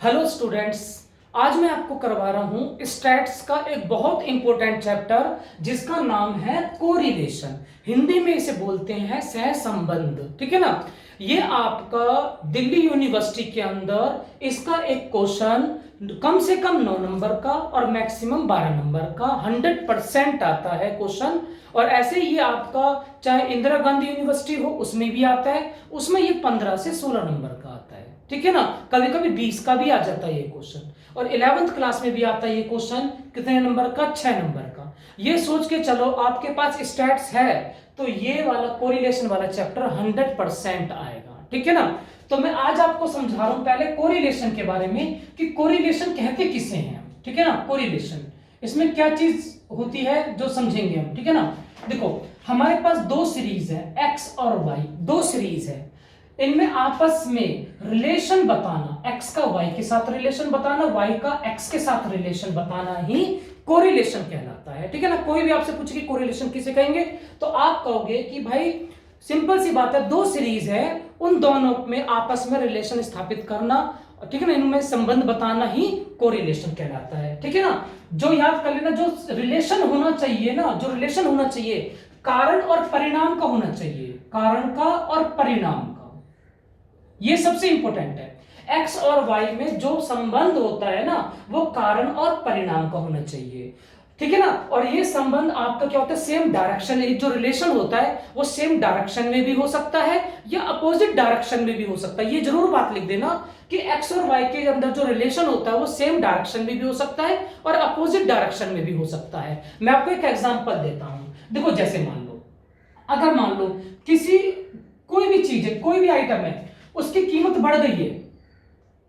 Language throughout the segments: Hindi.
हेलो स्टूडेंट्स, आज मैं आपको करवा रहा हूं स्टैट्स का एक बहुत इंपॉर्टेंट चैप्टर जिसका नाम है कोरिलेशन। हिंदी में इसे बोलते हैं सहसंबंध। ठीक है ना। ये आपका दिल्ली यूनिवर्सिटी के अंदर इसका एक क्वेश्चन कम से कम 9 नंबर का और मैक्सिमम 12 नंबर का 100% आता है क्वेश्चन। और ऐसे ही आपका चाहे इंदिरा गांधी यूनिवर्सिटी हो उसमें भी आता है, उसमें ये 15 से 16 नंबर का आता है। ठीक है ना। कभी कभी 20 का भी आ जाता है ये क्वेश्चन। और 11th क्लास में भी आता है ये क्वेश्चन, कितने नंबर का? 6 नंबर का। ये सोच के चलो आपके पास स्टैट्स है तो ये वाला कोरिलेशन वाला चैप्टर 100% आएगा। ठीक है ना। तो मैं आज आपको समझा रहा हूं पहले कोरिलेशन के बारे में कि कोरिलेशन कहते किसे हैं। ठीक है ना। कोरिलेशन इसमें क्या चीज होती है जो समझेंगे हम। ठीक है ना। देखो हमारे पास दो सीरीज है, एक्स और वाई, दो सीरीज है। इनमें आपस में रिलेशन बताना, एक्स का वाई के साथ रिलेशन बताना, वाई का एक्स के साथ रिलेशन बताना ही कोरिलेशन कहलाता है। ठीक है ना। कोई भी आपसे पूछे कि कोरिलेशन किसे कहेंगे तो आप कहोगे कि भाई सिंपल सी बात है, दो सीरीज है, उन दोनों में आपस में रिलेशन स्थापित करना, ठीक है ना, इनमें संबंध बताना ही कोरिलेशन कहलाता है। ठीक है ना। जो याद कर लेना, जो रिलेशन होना चाहिए ना, जो रिलेशन होना चाहिए कारण और परिणाम का होना चाहिए, कारण का और परिणाम का, ये सबसे इंपॉर्टेंट है। एक्स और वाई में जो संबंध होता है ना वो कारण और परिणाम का होना चाहिए। ठीक है ना। और ये संबंध आपका क्या होता है, सेम डायरेक्शन, जो रिलेशन होता है वो सेम डायरेक्शन में भी हो सकता है या अपोजिट डायरेक्शन में भी हो सकता है। ये जरूर बात लिख देना कि एक्स और वाई के अंदर जो रिलेशन होता है वो सेम डायरेक्शन में भी हो सकता है और अपोजिट डायरेक्शन में भी हो सकता है। मैं आपको एक एग्जांपल देता हूं। देखो जैसे मान लो, अगर मान लो किसी कोई भी चीज है, कोई भी आइटम है, उसकी कीमत बढ़ गई है,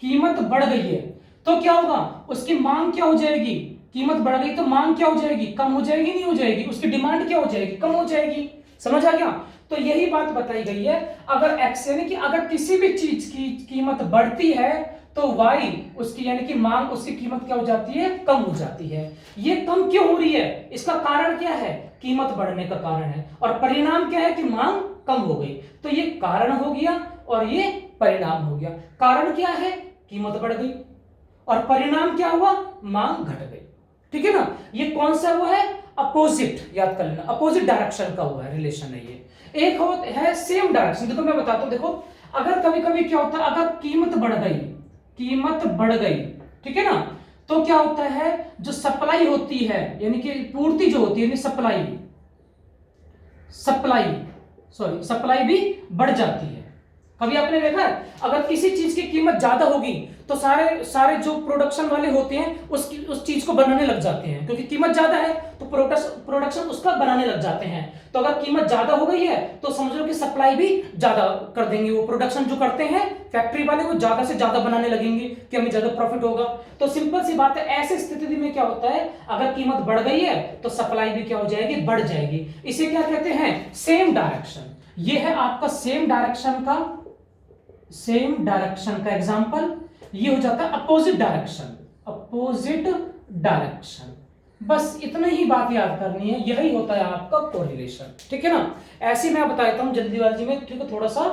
कीमत बढ़ गई है तो क्या होगा, उसकी मांग क्या हो जाएगी? कीमत बढ़ गई तो मांग क्या हो जाएगी? कम हो जाएगी, नहीं हो जाएगी? उसकी डिमांड क्या हो जाएगी? कम हो जाएगी। समझ आ गया। तो यही बात बताई गई है। अगर एक्स यानी कि अगर किसी भी चीज की कीमत बढ़ती है तो वाई उसकी यानी कि मांग, उसकी कीमत क्या हो जाती है? कम हो जाती है। ये कम क्यों हो रही है? इसका कारण क्या है? कीमत बढ़ने का कारण है। और परिणाम क्या है कि मांग कम हो गई। तो ये कारण हो गया और ये परिणाम हो गया। कारण क्या है? कीमत बढ़ गई। और परिणाम क्या हुआ? मांग घट गई। ठीक है ना। ये कौन सा वो है? अपोजिट, याद कर लेना, अपोजिट डायरेक्शन का हुआ है रिलेशन है ये। एक है सेम डायरेक्शन। देखो मैं बताता हूं, देखो अगर कभी कभी क्या होता है, अगर कीमत बढ़ गई, कीमत बढ़ गई, ठीक है ना, तो क्या होता है, जो सप्लाई होती है यानी कि पूर्ति जो होती है, यानी सप्लाई, सप्लाई सॉरी सप्लाई भी बढ़ जाती है। कभी आपने देखा है अगर किसी चीज की कीमत ज्यादा होगी तो सारे सारे जो प्रोडक्शन वाले होते हैं उस चीज को बनाने लग जाते हैं, क्योंकि कीमत ज्यादा है तो प्रोडक्शन उसका बनाने लग जाते हैं। तो अगर कीमत ज्यादा हो गई है तो समझ लो कि सप्लाई भी ज्यादा कर देंगे, वो प्रोडक्शन जो करते हैं फैक्ट्री वाले वो ज्यादा से ज्यादा बनाने लगेंगे कि हमें ज्यादा प्रॉफिट होगा। तो सिंपल सी बात है, ऐसी स्थिति में क्या होता है, अगर कीमत बढ़ गई है तो सप्लाई भी क्या हो जाएगी? बढ़ जाएगी। इसे क्या कहते हैं? Same direction. ये है आपका सेम डायरेक्शन का, सेम डायरेक्शन का एग्जांपल। ये हो जाता है अपोजिट डायरेक्शन, अपोजिट डायरेक्शन। बस इतना ही बात याद करनी है, यही होता है आपका कोरिलेशन। ठीक है ना। ऐसे मैं बता देता हूं जल्दीबाजी में, ठीक है, थोड़ा सा।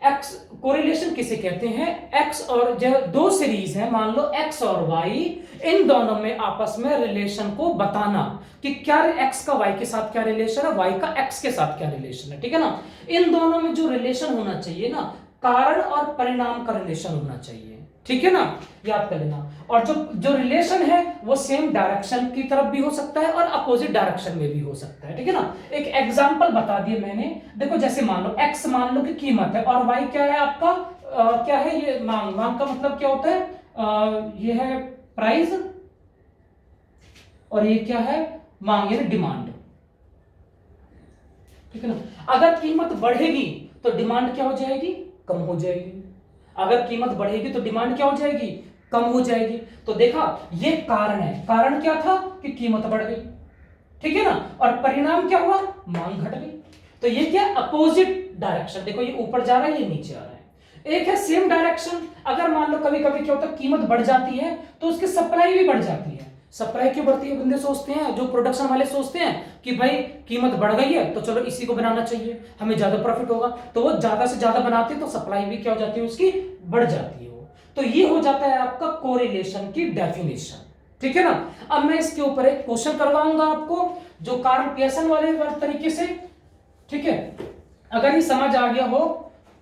एक्स कोरिलेशन किसे कहते हैं? एक्स और जो दो सीरीज है, मान लो एक्स और वाई, इन दोनों में आपस में रिलेशन को बताना कि क्या एक्स का वाई के साथ क्या रिलेशन है, वाई का एक्स के साथ क्या रिलेशन है। ठीक है ना। इन दोनों में जो रिलेशन होना चाहिए ना, कारण और परिणाम का रिलेशन होना चाहिए। ठीक है ना, याद कर लेना। और जो जो रिलेशन है वो सेम डायरेक्शन की तरफ भी हो सकता है और अपोजिट डायरेक्शन में भी हो सकता है। ठीक है ना। एक एग्जांपल बता दिए मैंने। देखो जैसे मान लो एक्स, मान लो कि कीमत है, और वाई क्या है आपका? क्या है ये? मांग। मांग का मतलब क्या होता है? ये है प्राइस, और ये क्या है? मांग यानी डिमांड। ठीक है ना। अगर कीमत बढ़ेगी तो डिमांड क्या हो जाएगी? कम हो जाएगी। अगर कीमत बढ़ेगी तो डिमांड क्या हो जाएगी? कम हो जाएगी। तो देखा, ये कारण है। कारण क्या था कि कीमत बढ़ गई। ठीक है ना। और परिणाम क्या हुआ? मांग घट गई। तो ये क्या? Opposite direction. देखो ये ऊपर जा रहा है, ये नीचे आ रहा है। एक है सेम डायरेक्शन। अगर मान लो कभी कभी क्या होता है, कीमत बढ़ जाती है तो उसकी सप्लाई भी बढ़ जाती है। सप्लाई क्यों बढ़ती है? बंदे सोचते हैं, जो प्रोडक्शन वाले सोचते हैं कि भाई कीमत बढ़ गई है तो चलो इसी को बनाना चाहिए, हमें ज्यादा प्रॉफिट होगा, तो वो ज्यादा से ज्यादा बनाते हैं, तो सप्लाई भी क्या हो जाती है उसकी, बढ़ जाती है वो। तो ये हो जाता है आपका कोरिलेशन की डेफिनेशन, ठीक है ना। अब मैं इसके ऊपर एक क्वेश्चन करवाऊंगा आपको, जो कार्ल पियर्सन वाले तरीके से, ठीक है। अगर ये समझ आ गया हो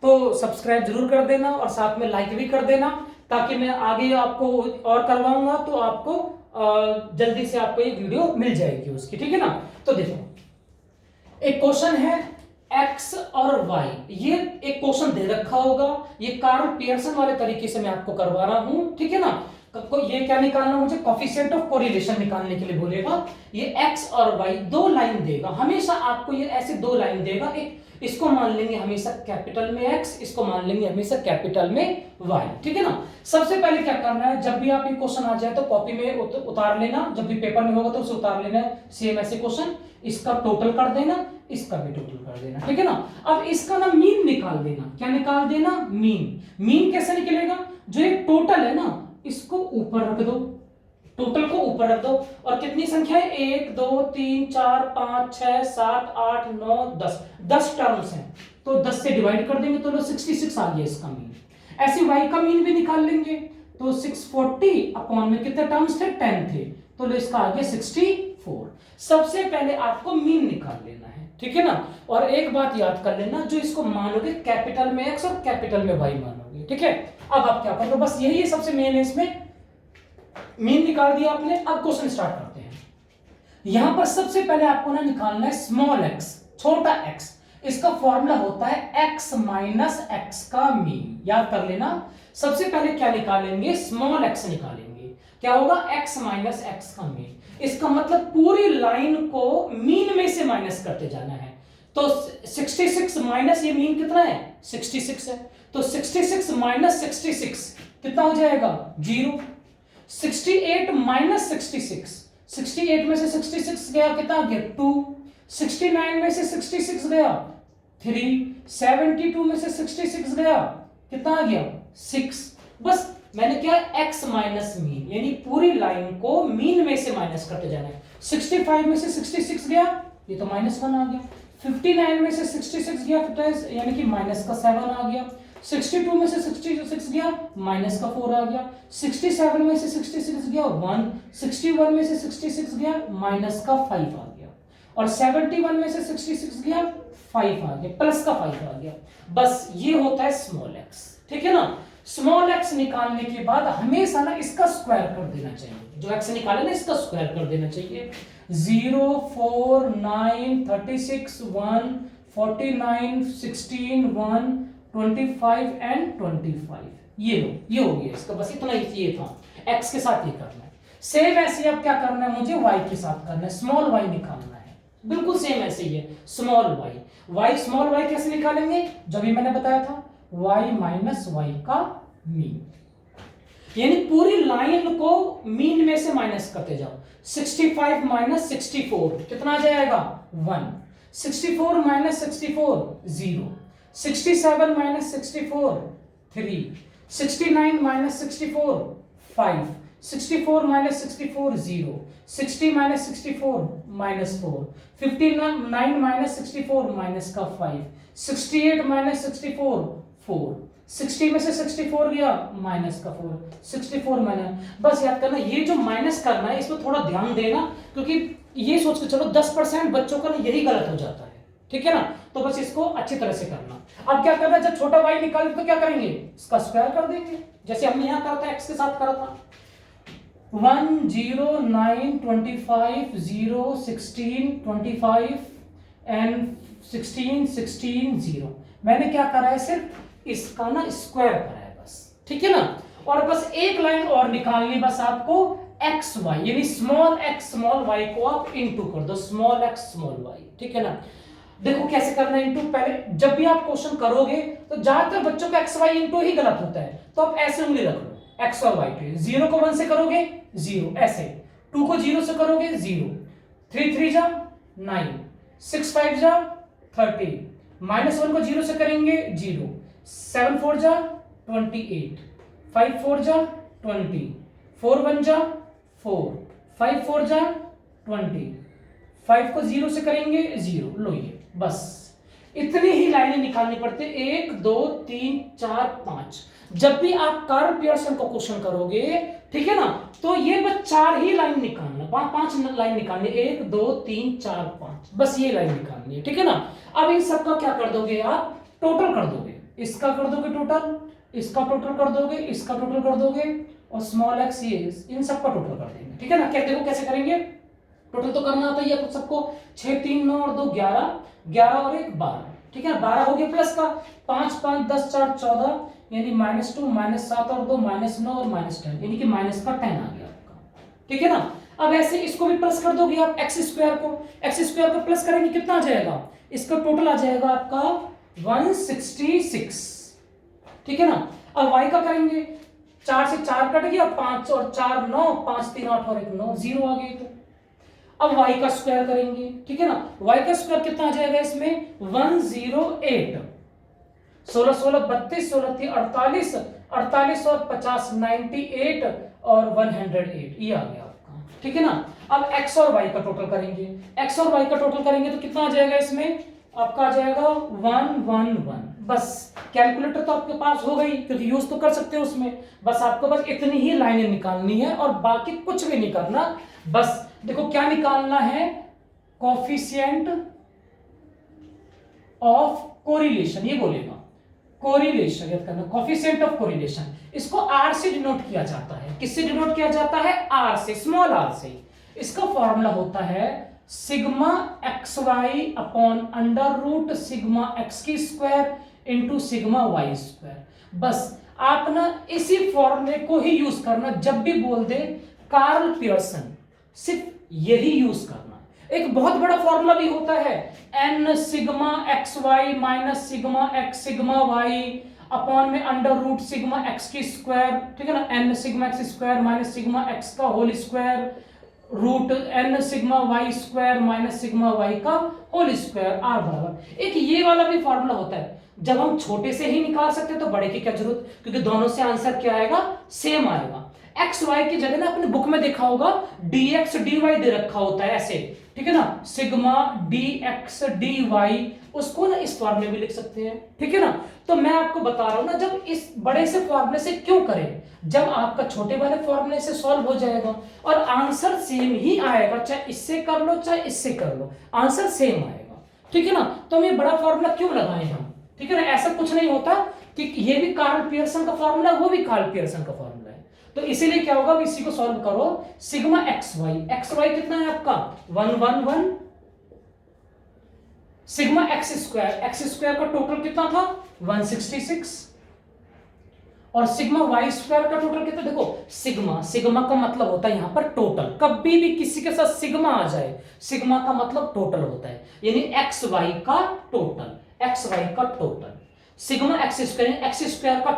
तो सब्सक्राइब जरूर कर देना और साथ में लाइक भी कर देना, ताकि मैं आगे आपको और करवाऊंगा तो आपको जल्दी से आपको ये वीडियो मिल जाएगी उसकी, ठीक है ना। तो देखो एक क्वेश्चन है x और y, ये एक क्वेश्चन दे रखा होगा, ये कार्ल पियर्सन वाले तरीके से मैं आपको करवा रहा हूं, ठीक है ना। ये क्या निकालना मुझे, कोफिशिएंट ऑफ कोरिलेशन निकालने के लिए बोलेगा। ये x और y दो लाइन देगा, हमेशा आपको ये ऐसे दो लाइन देगा, एक इसको मान लेंगे हमेशा कैपिटल में x, इसको मान लेंगे हमेशा कैपिटल में y, ठीक है ना। सबसे पहले क्या करना है, जब भी आप ये क्वेश्चन आ जाए तो कॉपी में उतार लेना, जब भी पेपर में होगा तो उसे उतार लेना है, सेम ऐसे क्वेश्चन, इसका टोटल कर देना, इसका भी टोटल कर देना, ठीक है ना। अब इसका ना मीन निकाल देना, क्या निकाल देना, मीन। मीन कैसे निकलेगा, जो एक टोटल है ना इसको ऊपर रख दो, टोटल को ऊपर रख दो, और कितनी संख्या है, 1 2 3 4 5 6 7 8 9 10, 10 टर्म्स हैं, तो 10 से डिवाइड कर देंगे तो 66 आ गया इसका मीन। ऐसे y का मीन भी निकाल लेंगे, तो 640 अपॉन में कितने टर्म्स थे, 10 थे, तो इसका आ गया 64। सबसे पहले आपको मीन निकाल लेना है, ठीक है ना। और एक बात याद कर लेना, जो इसको मानोगे कैपिटल में x और कैपिटल में y मानोगे, ठीक है। अब आप क्या करोगे, बस यही है सबसे मेन है इसमें, मीन निकाल दिया आपने। अब क्वेश्चन स्टार्ट करते हैं। यहां पर सबसे पहले आपको ना निकालना है स्मॉल x, छोटा x, इसका फॉर्मूला होता है x माइनस x का मीन, याद कर लेना। सबसे पहले क्या निकालेंगे, स्मॉल x निकालेंगे, क्या होगा, x माइनस x का मीन। इसका मतलब पूरी लाइन को मीन में से माइनस करते जाना है, तो 66 माइनस ये मीन कितना है, 66 है, तो 66 माइनस 66 कितना हो जाएगा, 0। 68 माइनस 66, 68 में से 66 गया कितना गया, 2। 69 में से 66 गया 3, 72 में से 66 गया कितना आ गया, 6। बस मैंने क्या, x माइनस मीन, यानी पूरी लाइन को मीन में से माइनस करते जाना है। 65 में से 66 गया, ये तो -1 आ गया। 59 में से 66 गया, यानी कि माइनस का 7 आ गया। 62 में से 66 गया, माइनस का 4 आ गया। 67 में से 66 गया 1, 61 में से 66 गया, माइनस का 5 आ गया, और 71 में से 66 गया 5 आ गया, प्लस का 5 आ गया। बस ये होता है स्मॉल x, ठीक है ना। स्मॉल x निकालने के बाद हमेशा ना इसका स्क्वायर कर देना चाहिए, जो x निकाले ना इसका स्क्वायर कर देना चाहिए। 0 4 9 36 1 49 16 1 25 एंड 25, ये लो, ये हो गया इसका, बस इतना ही ये था, x के साथ ये करना है। सेम ऐसे अब क्या करना है मुझे, y के साथ करना है, स्मॉल y निकालना है, बिल्कुल सेम ऐसे ही है, स्मॉल y स्मॉल y कैसे निकालेंगे, जो भी मैंने बताया था, y माइनस y का मीन, यानी पूरी लाइन को मीन में से माइनस करते जाओ। 65 माइनस 64 कितना आ जाएगा, 1। 64 minus 64 0। 67 minus 64 3। 69 minus 64 5। 64 minus 64 0। 60 minus 64 minus 4। 59 minus 64 minus का 5। 68 माइनस 64 4। 60 में से 64 गया, माइनस का 4। 64 माइनस, बस याद करना ये जो माइनस करना है इसमें थोड़ा ध्यान देना, क्योंकि ये सोच के चलो 10% बच्चों का यही गलत हो जाता है, ठीक है ना। तो बस इसको अच्छी तरह से करना। अब क्या करना, जब छोटा y निकाले तो क्या करेंगे, इसका स्क्वायर कर देंगे, जैसे हमने यहाँ करा था, x के साथ करा था। 1 0 9 25 0 16 25 एंड 16 16 0। मैंने क्या करा है, सिर्फ इसका ना स्क्वायर करा है बस, ठीक है ना। और बस एक लाइन और निकालनी बस आपको, एक्स वाई, यानी स्मॉल एक्स स्मॉल वाई को आप इनटू कर दो, स्मॉल एक्स स्मॉल वाई, ठीक है ना। देखो कैसे करना है इनटू, पहले जब भी आप क्वेश्चन करोगे तो ज्यादातर बच्चों का एक्स वाई इनटू ही गलत होता है, तो आप ऐसे उंगली रख लो एक्स और वाई पे। 0 को 1 से करोगे 0, ऐसे 2 को 0 से करोगे 0, 3 3 जा 9, 6 5 जा 30, -1 को 0 से करेंगे 0, 7 4 जा 28, 5 4 जा 20, 4 1 जा 4, 5 4 जा 20, 5 को 0 से करेंगे 0, लो ये बस इतनी ही लाइनें निकालनी पड़ती है, 1 2 3 4 5। जब भी आप कार्ल पियर्सन का क्वेश्चन करोगे, ठीक है ना, तो ये बस 4 ही लाइन निकालना, 5 लाइन निकालनी, 1 2 3 4 5, बस ये लाइन निकालनी है, ठीक है ना। अब इन सब का क्या कर दोगे आप, टोटल कर दोगे, इसका कर दोगे टोटल, इसका टोटल कर दोगे, इसका टोटल कर दोगे, और स्मॉल एक्स ये इन सब का टोटल कर देंगे, ठीक है ना। क्या देखो कैसे करेंगे, टोटल तो करना आता है सबको, 6 3 9 और 2 11, 11 और 1 12, ठीक है ना। 12 हो गया प्लस का, 5 5 10 4 14, यानी -2 -7 और 2 -9 और -10, यानी कि माइनस का 10 आ गया आपका, ठीक है ना। अब ऐसे इसको भी प्लस कर दोगे आप, एक्स स्क्वायर को प्लस करेंगे कितना आ जाएगा, इसका टोटल आ जाएगा आपका 166, ठीक है ना। अब y का करेंगे, 4 से 4 कट गया, 5 और 4 9, 5 3 8 और 1 9, 0 आ गई। तो अब y का स्क्वायर करेंगे, ठीक है ना, y का स्क्वायर कितना आ जाएगा इसमें 108, 16 16 32, 16 3 48, 48 और 50 98 और 108, ये आ गया आपका, ठीक है ना। अब x और y का टोटल करेंगे, x और y का टोटल करेंगे तो कितना आ जाएगा इसमें, आपका आ जाएगा 111। बस कैलकुलेटर तो आपके पास हो गई, क्योंकि यूज तो कर सकते हो उसमें, बस आपको बस इतनी ही लाइनें निकालनी है और बाकी कुछ भी नहीं करना। बस देखो क्या निकालना है, कोफिशिएंट ऑफ कोरिलेशन, ये बोलेगा कोरिलेशन, याद करना, कोफिशिएंट ऑफ कोरिलेशन, इसको आर से डिनोट किया जाता है। किससे डिनोट किया जाता है, आर से, स्मॉल आर से। इसका फॉर्मूला होता है sigma x y upon under root sigma x की square into sigma y square. बस आप ना इसी फॉर्मूले को ही यूज करना, जब भी बोल दे कार्ल पियर्सन, सिर्फ यही यूज करना। एक बहुत बड़ा फॉर्मूला भी होता है, n sigma x y minus sigma x sigma y upon में अंडर रूट सिग्मा एक्स की स्क्वायर, ठीक है ना, n sigma x square minus sigma x का whole square root n sigma y square minus sigma y का होल स्क्वायर, आर बराबर। एक ये वाला भी फॉर्मूला होता है, जब हम छोटे से ही निकाल सकते हैं तो बड़े की क्या जरूरत, क्योंकि दोनों से आंसर क्या आएगा, सेम आएगा। एक्स वाई की जगह ना अपने बुक में देखा होगा dx dy दे रखा होता है ऐसे, ठीक है ना, सिग्मा dx dy, उसको ना इस फॉर्मूले में लिख सकते हैं, ठीक है ना। तो मैं आपको बता रहा हूं ना, जब इस बड़े से फॉर्मूले से क्यों करें, जब आपका छोटे वाले फॉर्मूले से सॉल्व हो जाएगा और आंसर सेम ही आएगा, चाहे इससे कर लो चाहे इससे कर लो, आंसर सेम आएगा, ठीक है ना। तो हम ये बड़ा फॉर्मूला क्यों लगाए हम, ठीक है ना। ऐसा कुछ नहीं होता कि ये भी कार्ल पियर्सन का फॉर्मूला, वो भी कार्ल पियर्सन का फॉर्मूला है, तो इसीलिए क्या होगा, इसी को सॉल्व करो, सिग्मा एक्स वाई कितना है आपका 111, सिग्मा एक्स स्क्वायर का टोटल कितना था 166, और सिग्मा वाई स्क्वायर का टोटल कितना, देखो सिग्मा का मतलब होता है यहां पर टोटल, कभी भी किसी के साथ सिग्मा आ जाए, सिग्मा का मतलब टोटल होता है, यानी एक्स वाई का टोटल, सिग्मा एक्स स्क्वायर का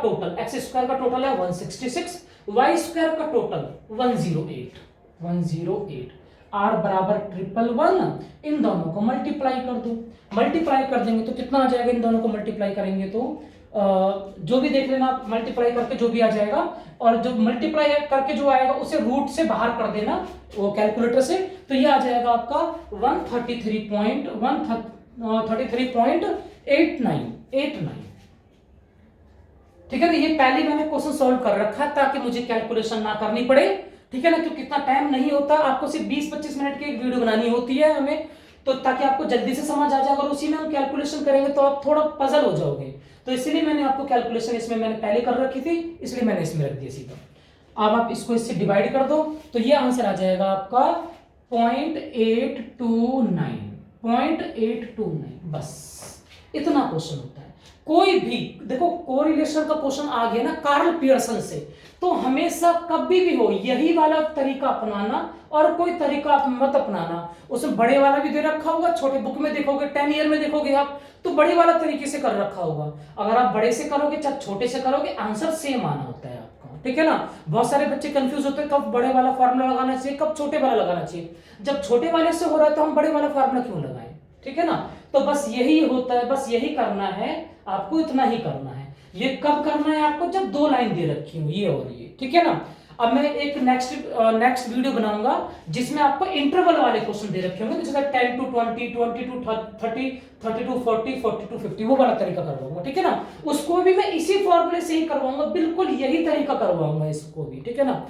टोटल है 166, वाई स्क्वायर का टोटल 108, आर बराबर 111, इन दोनों को मल्टीप्लाई कर दो, मल्टीप्लाई कर देंगे तो कितना आ जाएगा, इन दोनों को मल्टीप्लाई करेंगे तो जो भी देख लेना, मल्टीप्लाई करके जो भी आ जाएगा, और जो मल्टीप्लाई करके जो आएगा उसे रूट से बाहर कर देना वो कैलकुलेटर से, तो ये आ जाएगा आपका 133.89, ठीक है ना। ये पहले मैंने क्वेश्चन सॉल्व कर रखा है ताकि मुझे कैलकुलेशन ना करनी पड़े, ठीक है ना, क्योंकि इतना टाइम नहीं होता, आपको सिर्फ 20-25 मिनट की एक वीडियो बनानी होती है हमें, तो ताकि आपको जल्दी से समझ आ जाए। अगर उसी में हम कैलकुलेशन करेंगे तो आप थोड़ा पजल हो जाओगे, तो इसीलिए मैंने आपको कैलकुलेशन इसमें मैंने पहले कर रखी थी, इसलिए मैंने इसमें रख दिया सीधा। अब आप इसको इससे डिवाइड कर दो तो ये आंसर आ जाएगा आपका 0.829, बस इतना क्वेश्चन होता है। कोई भी देखो कोरिलेशन का क्वेश्चन आ गया ना कार्ल पियर्सन से, तो हमेशा कभी भी हो यही वाला तरीका अपनाना, और कोई तरीका आप मत अपनाना। उसमें बड़े वाला भी दे रखा होगा, छोटे बुक में देखोगे 10 ईयर में देखोगे आप, तो बड़े वाला तरीके से कर रखा होगा। अगर आप बड़े से करोगे चाहे छोटे से करोगे, आंसर सेम आना होता है आपका, ठीक है ना। बहुत सारे बच्चे कंफ्यूज होते हैं कब बड़े वाला फॉर्मूला लगाना चाहिए, कब छोटे वाला लगाना चाहिए। जब छोटे वाले से हो रहा है तो हम बड़े वाला फॉर्मूला क्यों लगाएं, ठीक है ना। तो बस यही होता है, बस यही करना है आपको, इतना ही करना है। ये कब करना है आपको, जब दो लाइन दे रखी हो ये और ये, ठीक है ना। अब मैं एक नेक्स्ट वीडियो बनाऊंगा जिसमें आपको इंटरवल वाले क्वेश्चन दे रखे होंगे, जैसे 10 to 20, 20 to 30, 30 to 40, 40 to 50, वो वाला तरीका करवाऊंगा, ठीक है ना। उसको भी मैं इसी फॉर्मूले से ही करवाऊंगा, बिल्कुल यही तरीका करवाऊंगा इसको भी, ठीक है ना।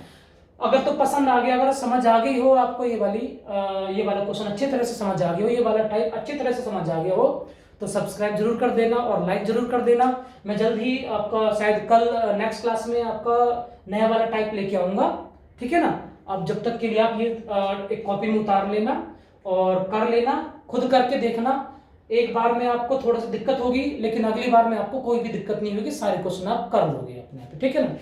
अगर तो पसंद आ गया, अगर समझ आ गई हो आपको ये वाला क्वेश्चन अच्छी तरह से समझ आ गया हो, ये वाला टाइप अच्छी तरह से समझ आ गया हो, तो सब्सक्राइब जरूर कर देना और लाइक जरूर कर देना। मैं जल्द ही आपका शायद कल नेक्स्ट क्लास में आपका नया वाला टाइप लेके आऊंगा, ठीक है ना। अब जब तक के लिए आप ये एक कॉपी में उतार लेना और कर लेना, खुद करके देखना। एक बार में आपको थोड़ा सा दिक्कत होगी, लेकिन अगली बार में आपको कोई भी दिक्कत नहीं होगी, सारे क्वेश्चन आप कर लोगे अपने आप, ठीक है ना।